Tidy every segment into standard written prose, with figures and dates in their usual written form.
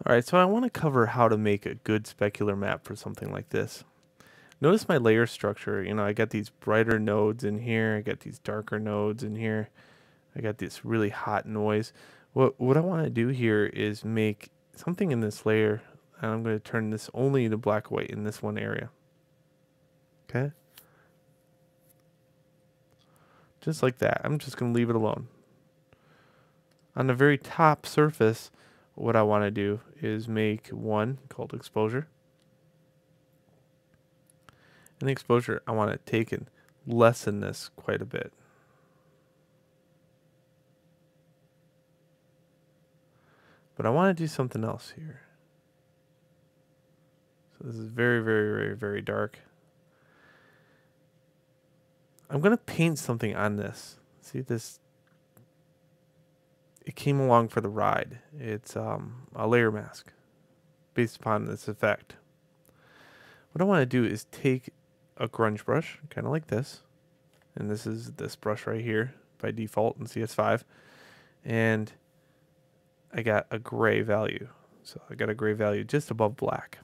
Alright, so I want to cover how to make a good specular map for something like this. Notice my layer structure. I got these brighter nodes in here. I got these darker nodes in here. I got this really hot noise. What I want to do here is make something in this layer, and I'm going to turn this only into black white in this one area. Okay? Just like that. I'm just going to leave it alone. On the very top surface, what I want to do is make one called exposure. And the exposure, I want to take and lessen this quite a bit. But I want to do something else here. So this is very, very, very, very dark. I'm going to paint something on this. See this? It came along for the ride. It's a layer mask based upon this effect. What I want to do is take a grunge brush, kind of like this. And this is this brush right here by default in CS5. And I got a gray value. So I got a gray value just above black.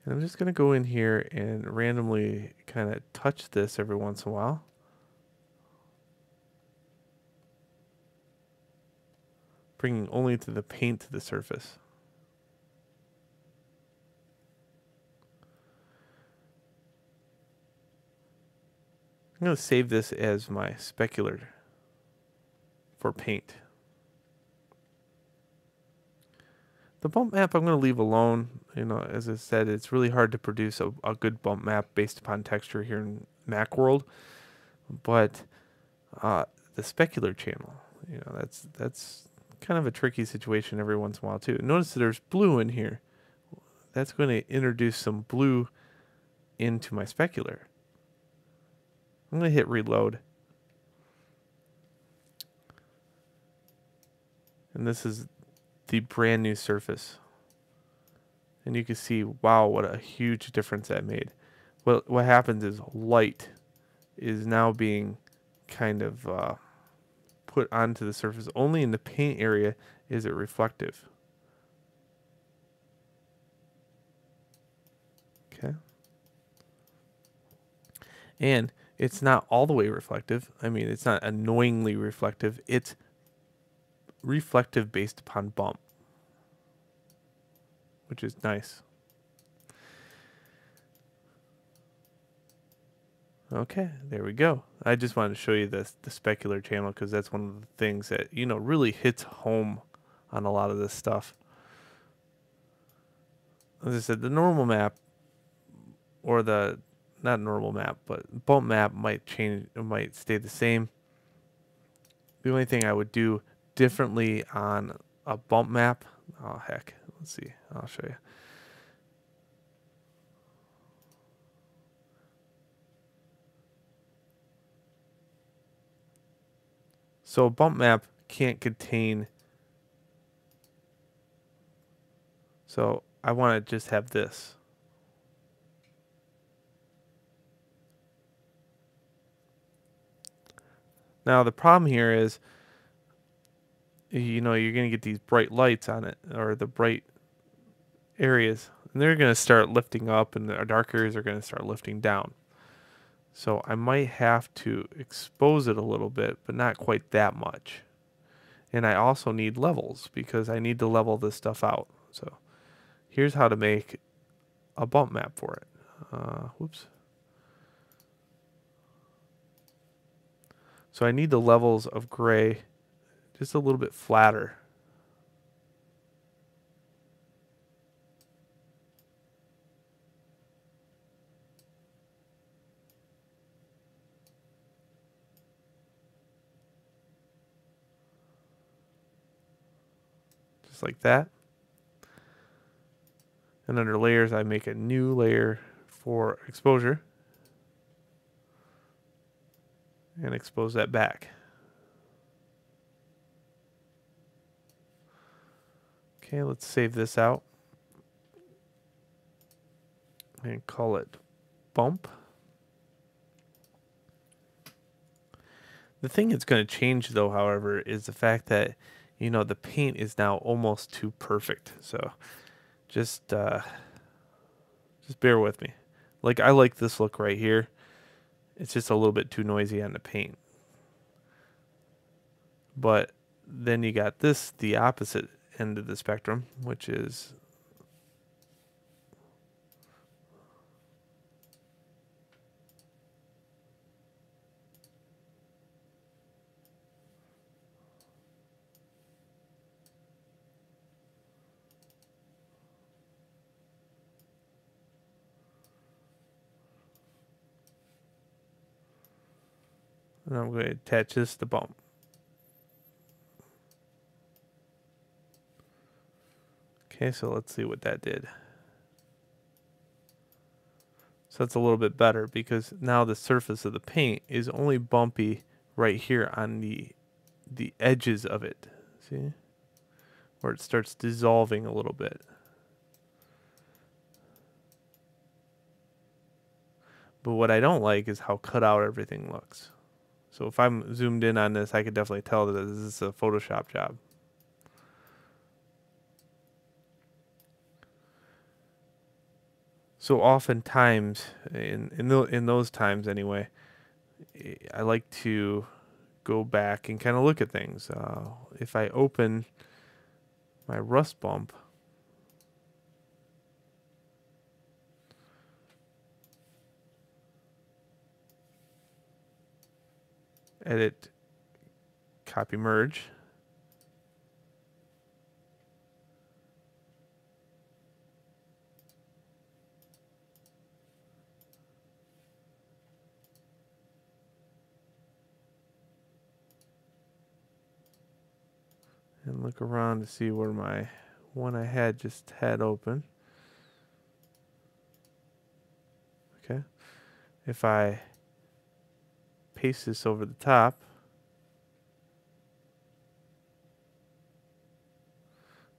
And I'm just going to go in here and randomly kind of touch this every once in a while. Bringing only to the paint to the surface. I'm going to save this as my specular for paint. The bump map I'm going to leave alone. As I said, it's really hard to produce a good bump map based upon texture here in Macworld. But the specular channel, that's kind of a tricky situation every once in a while too. Notice that there's blue in here. That's going to introduce some blue into my specular. I'm going to hit reload. And this is the brand new surface. And you can see, wow, what a huge difference that made. What happens is light is now being kind of put onto the surface. Only in the paint area is it reflective. Okay. And it's not all the way reflective. I mean, it's not annoyingly reflective. It's reflective based upon bump, which is nice. Okay, there we go. I just wanted to show you the specular channel because that's one of the things that, really hits home on a lot of this stuff. As I said, the normal map, or not normal map, but bump map might change, it might stay the same. The only thing I would do differently on a bump map, oh heck, let's see, I'll show you. So a bump map can't contain, so I want to just have this. Now the problem here is, you're going to get these bright lights on it, or the bright areas, and they're going to start lifting up, and the dark areas are going to start lifting down. So I might have to expose it a little bit, but not quite that much. And I also need levels because I need to level this stuff out. So here's how to make a bump map for it. Whoops. So I need the levels of gray just a little bit flatter. Just like that. And under layers, I make a new layer for exposure. And expose that back. Okay, let's save this out. And call it bump. The thing that's going to change though, however, is the fact that, you know, the paint is now almost too perfect. So just bear with me. Like, I like this look right here. It's just a little bit too noisy on the paint. But then you got this, the opposite end of the spectrum, which is and I'm going to attach this to the bump. Okay, so let's see what that did. So that's a little bit better because now the surface of the paint is only bumpy right here on the edges of it. See? Where it starts dissolving a little bit. But what I don't like is how cut out everything looks. So if I'm zoomed in on this, I could definitely tell that this is a Photoshop job. So oftentimes, in those times anyway, I like to go back and kind of look at things. If I open my rust bump, edit, copy, merge, and look around to see where my one I had just had open. Okay. If I paste this over the top,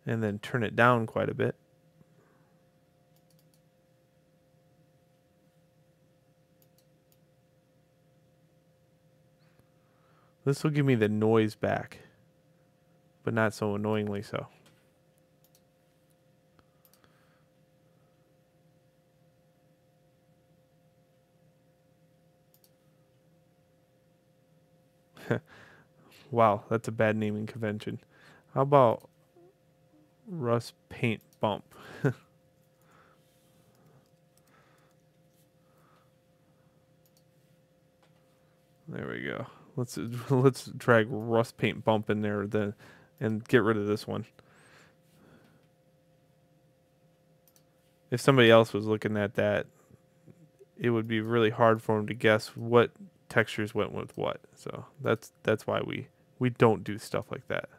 and then turn it down quite a bit, this will give me the noise back, but not so annoyingly so. Wow, that's a bad naming convention. How about rust paint bump? There we go. Let's drag rust paint bump in there then, and get rid of this one. If somebody else was looking at that, it would be really hard for them to guess what textures went with what. So that's why we don't do stuff like that.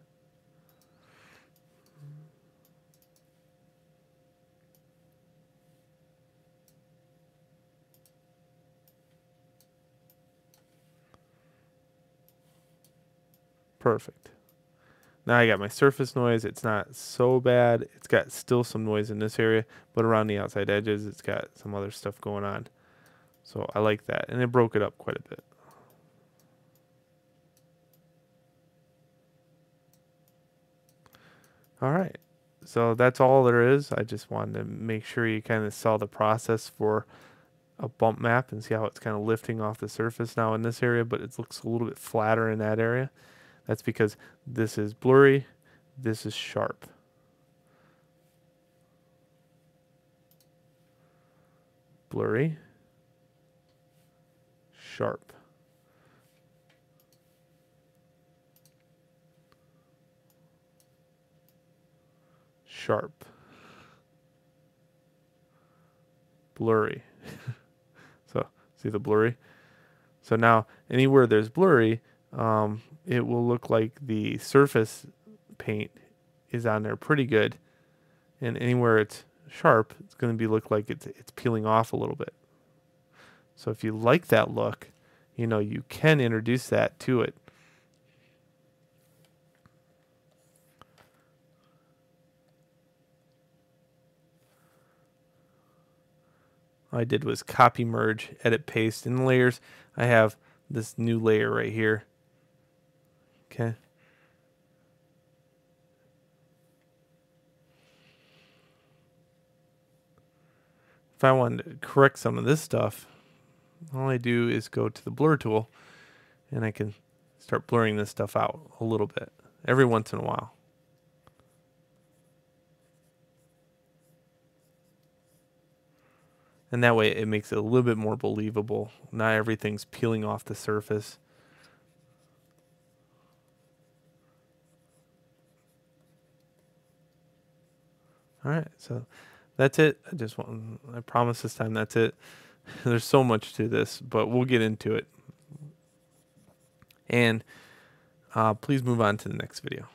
Perfect. Now I got my surface noise. It's not so bad. It's got still some noise in this area, but around the outside edges, it's got some other stuff going on. So I like that. And it broke it up quite a bit. All right. So that's all there is. I just wanted to make sure you kind of saw the process for a bump map and see how it's kind of lifting off the surface now in this area, but it looks a little bit flatter in that area. That's because this is blurry, this is sharp. Blurry, sharp. Sharp. Blurry. So, see the blurry? So now, anywhere there's blurry, it will look like the surface paint is on there pretty good. And anywhere it's sharp, it's going to be look like it's peeling off a little bit. So if you like that look, you know, you can introduce that to it. All I did was copy, merge, edit, paste. In the layers, I have this new layer right here. Okay. if I wanted to correct some of this stuff, all I do is go to the blur tool and I can start blurring this stuff out a little bit every once in a while. And that way it makes it a little bit more believable. Not everything's peeling off the surface. All right, so that's it. I promise this time that's it. There's so much to this, but we'll get into it. And please move on to the next video.